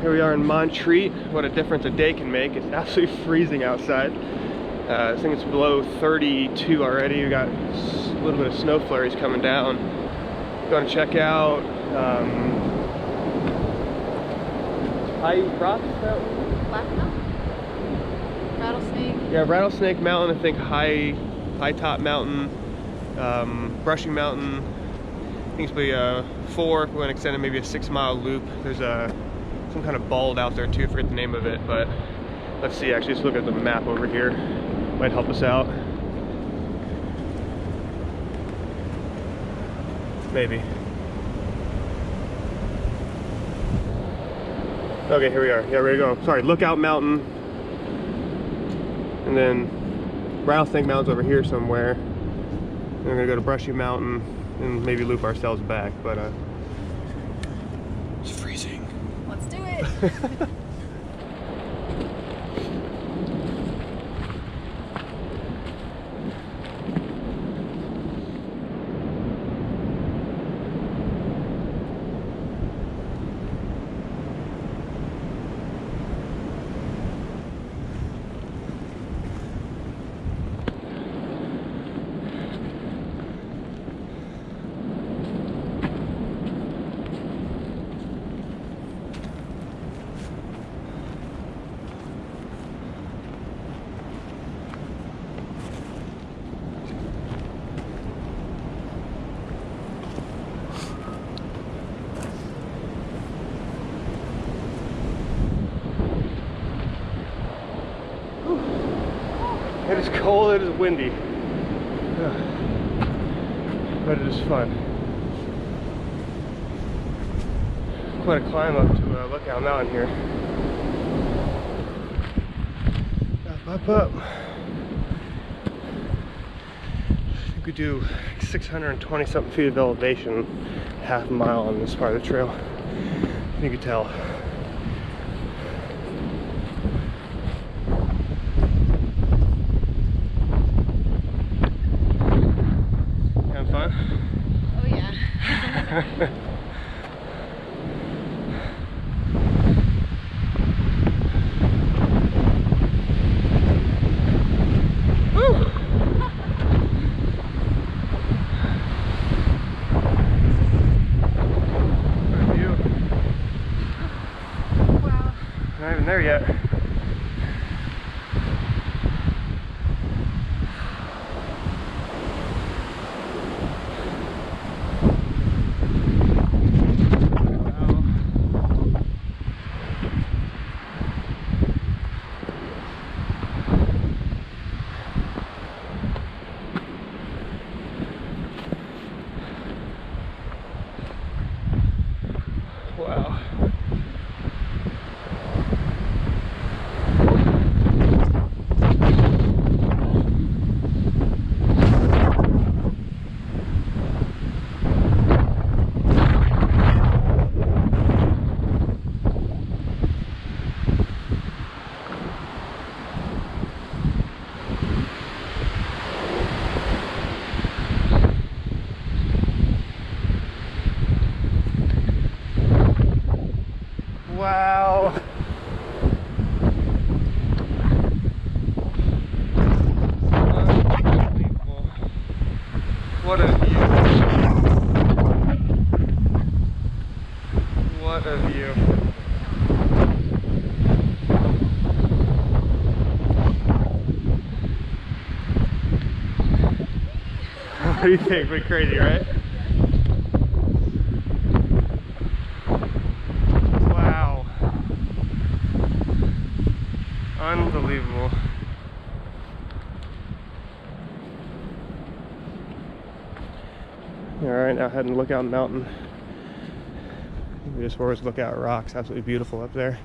Here we are in Montreat. What a difference a day can make. It's absolutely freezing outside. I think it's below 32 already. We got a little bit of snow flurries coming down. Going to check out High Rocks Mountain? Black Mountain? Rattlesnake? Yeah, Rattlesnake Mountain, I think High Top Mountain, Brushing Mountain. I think it's be 4 if we want to extend it, maybe a 6-mile loop. There's some kind of bald out there too, I forget the name of it, but let's see, actually, let's look at the map over here. Might help us out. Maybe. Okay, here we are. Yeah, ready to go. Sorry, Lookout Mountain. And then Rattlesnake Mountain's over here somewhere. And we're gonna go to Brushy Mountain and maybe loop ourselves back, but it's freezing. Let's do it. It is cold, it is windy, but it is fun. Quite a climb up to Lookout Mountain here. Up. I think we do 620 something feet of elevation, half a mile on this part of the trail. You can tell. Fun? Oh yeah. Woo! What a view. Wow. Not even there yet. Wow. Wow. Unbelievable. What a view. What a view. What do you think? Pretty crazy, right? Unbelievable. Alright, now heading to Lookout Mountain. As far as Lookout Rocks, absolutely beautiful up there.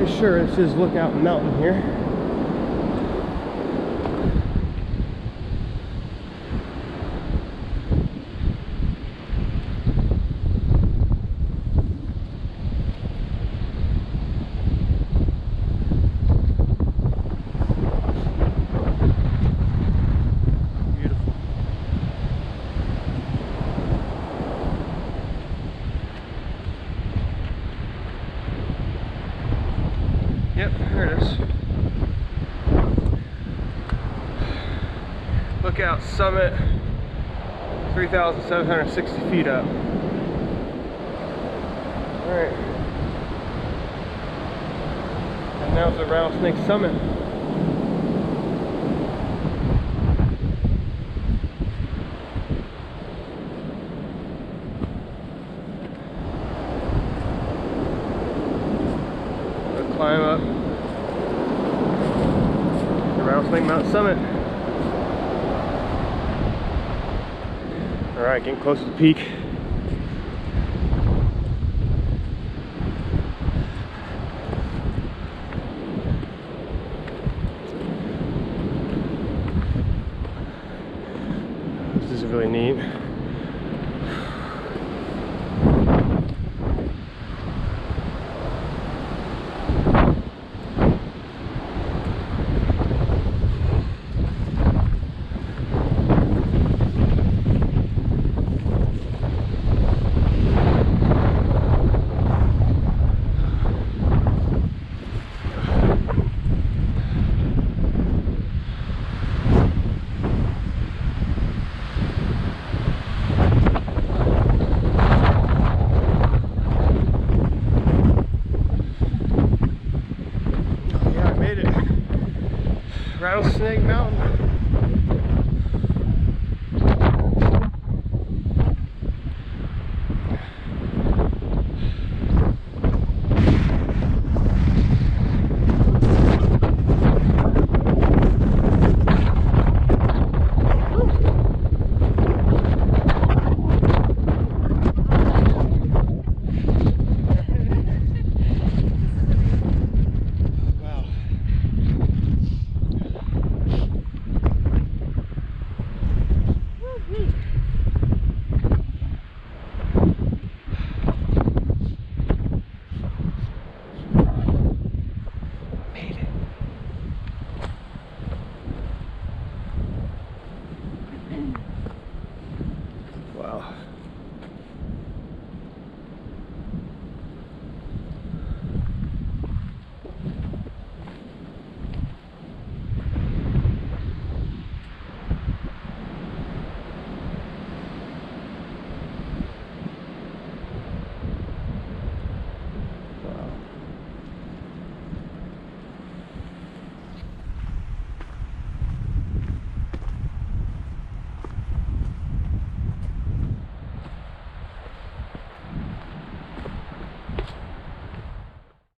pretty sure this is Lookout Mountain here. Yep, there it is. Lookout summit, 3,760 feet up. Alright. And now it's the Rattlesnake Summit. Climb up the Rattlesnake Mountain summit. Alright, getting close to the peak. This is really neat.